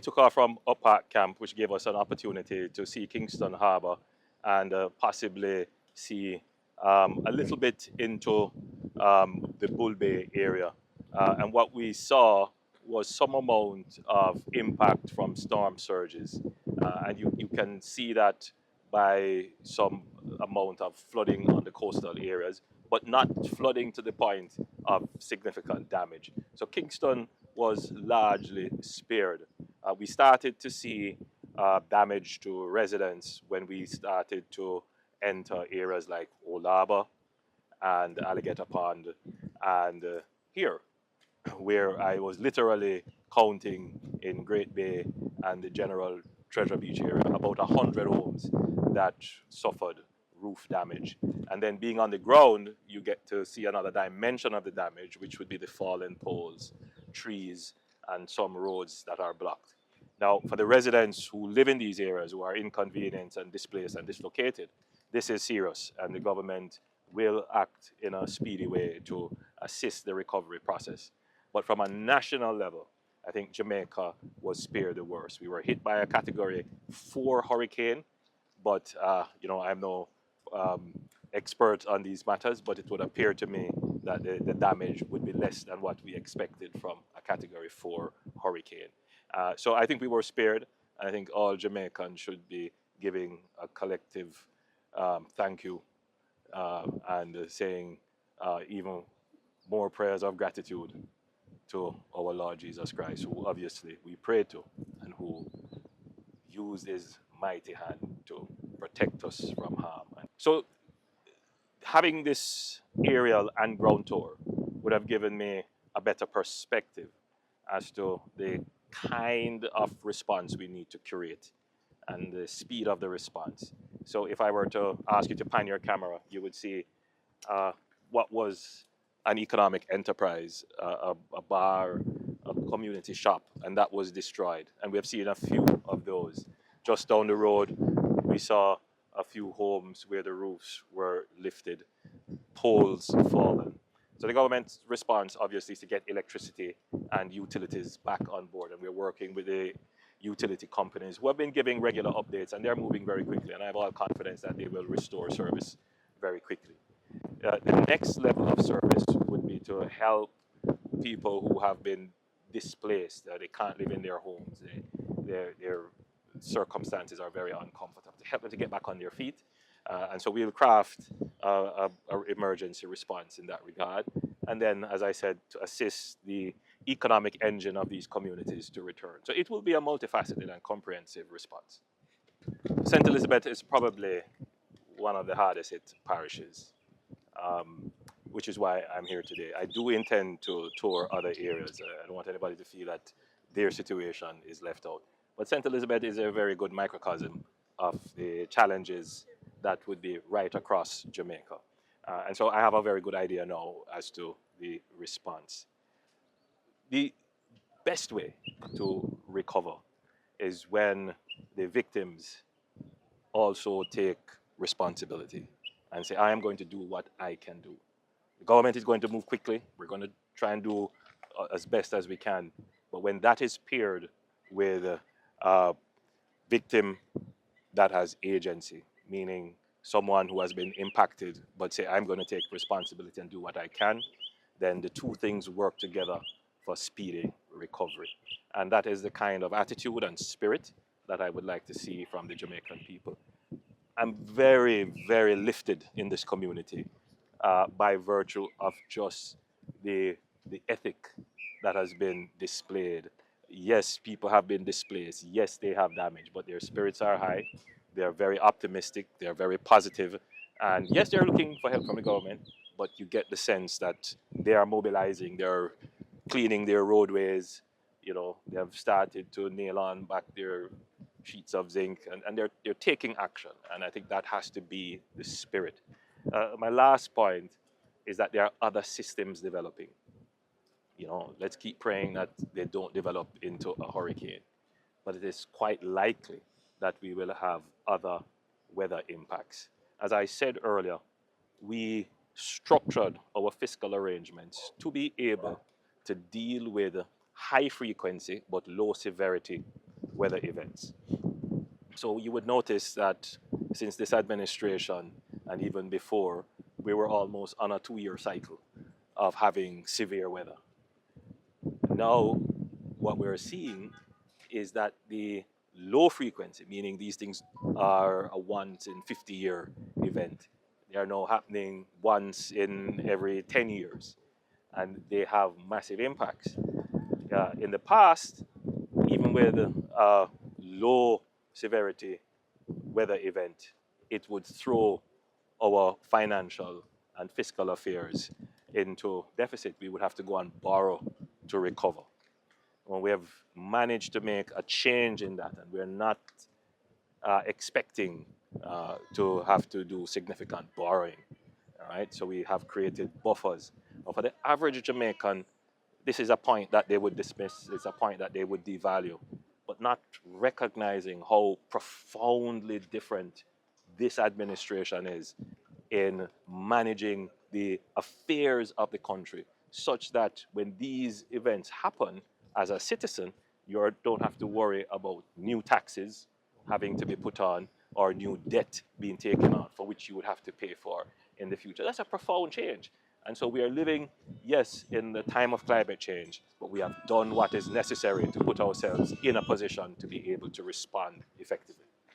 we took off from Up Park Camp, which gave us an opportunity to see Kingston Harbour and possibly see a little bit into the Bull Bay area. And what we saw was some amount of impact from storm surges. And you can see that by some amount of flooding on the coastal areas, but not flooding to the point of significant damage. So Kingston was largely spared. We started to see damage to residents when we started to enter areas like Old Harbour and Alligator Pond and here, where I was literally counting in Great Bay and the general Treasure Beach area about 100 homes that suffered roof damage. And then being on the ground, you get to see another dimension of the damage, which would be the fallen poles, trees, and some roads that are blocked. Now, for the residents who live in these areas, who are inconvenienced and displaced and dislocated, this is serious, and the government will act in a speedy way to assist the recovery process. But from a national level, I think Jamaica was spared the worst. We were hit by a Category 4 hurricane, but I'm no expert on these matters, but it would appear to me that the damage would be less than what we expected from a Category 4 hurricane. So I think we were spared, and I think all Jamaicans should be giving a collective thank you and saying even more prayers of gratitude to our Lord Jesus Christ, who obviously we pray to and who used his mighty hand to protect us from harm. So having this aerial and ground tour would have given me a better perspective as to the kind of response we need to curate and the speed of the response. So if I were to ask you to pan your camera, you would see what was an economic enterprise, a bar, a community shop, and that was destroyed. And we have seen a few of those. Just down the road, we saw a few homes where the roofs were lifted, poles fallen. So the government's response, obviously, is to get electricity and utilities back on board. And we're working with the utility companies who have been giving regular updates, and they're moving very quickly. And I have all confidence that they will restore service very quickly. The next level of service would be to help people who have been displaced. They can't live in their homes. Their circumstances are very uncomfortable. To help them to get back on their feet. And so we'll craft an emergency response in that regard. And then, as I said, to assist the economic engine of these communities to return. So it will be a multifaceted and comprehensive response. St. Elizabeth is probably one of the hardest hit parishes, which is why I'm here today. I do intend to tour other areas. I don't want anybody to feel that their situation is left out. But St. Elizabeth is a very good microcosm of the challenges that would be right across Jamaica. And so I have a very good idea now as to the response. The best way to recover is when the victims also take responsibility and say, I am going to do what I can do. The government is going to move quickly. We're going to try and do as best as we can. But when that is paired with a victim that has agency, meaning someone who has been impacted, but say, I'm going to take responsibility and do what I can, then the two things work together for speedy recovery. And that is the kind of attitude and spirit that I would like to see from the Jamaican people. I'm very, very lifted in this community by virtue of just the ethic that has been displayed. Yes, people have been displaced. Yes, they have damage, but their spirits are high. They're very optimistic. They're very positive. And yes, they're looking for help from the government, but you get the sense that they are mobilizing. They're cleaning their roadways. You know, they have started to nail on back their sheets of zinc, and they're taking action. And I think that has to be the spirit. My last point is that there are other systems developing. You know, let's keep praying that they don't develop into a hurricane. But it is quite likely that we will have other weather impacts. As I said earlier, we structured our fiscal arrangements to be able to deal with high frequency but low severity weather events. So you would notice that since this administration and even before, we were almost on a 2-year cycle of having severe weather. Now, what we're seeing is that the low frequency, meaning these things are a once in 50-year event, they are now happening once in every 10 years, and they have massive impacts. In the past, even with a low severity weather event, it would throw our financial and fiscal affairs into deficit. We would have to go and borrow to recover. When we have managed to make a change in that, and we're not expecting to have to do significant borrowing, all right? So we have created buffers. But for the average Jamaican, this is a point that they would dismiss, it's a point that they would devalue, but not recognizing how profoundly different this administration is in managing the affairs of the country, such that when these events happen, as a citizen, you don't have to worry about new taxes having to be put on or new debt being taken on for which you would have to pay for in the future. That's a profound change. And so we are living, yes, in the time of climate change, but we have done what is necessary to put ourselves in a position to be able to respond effectively.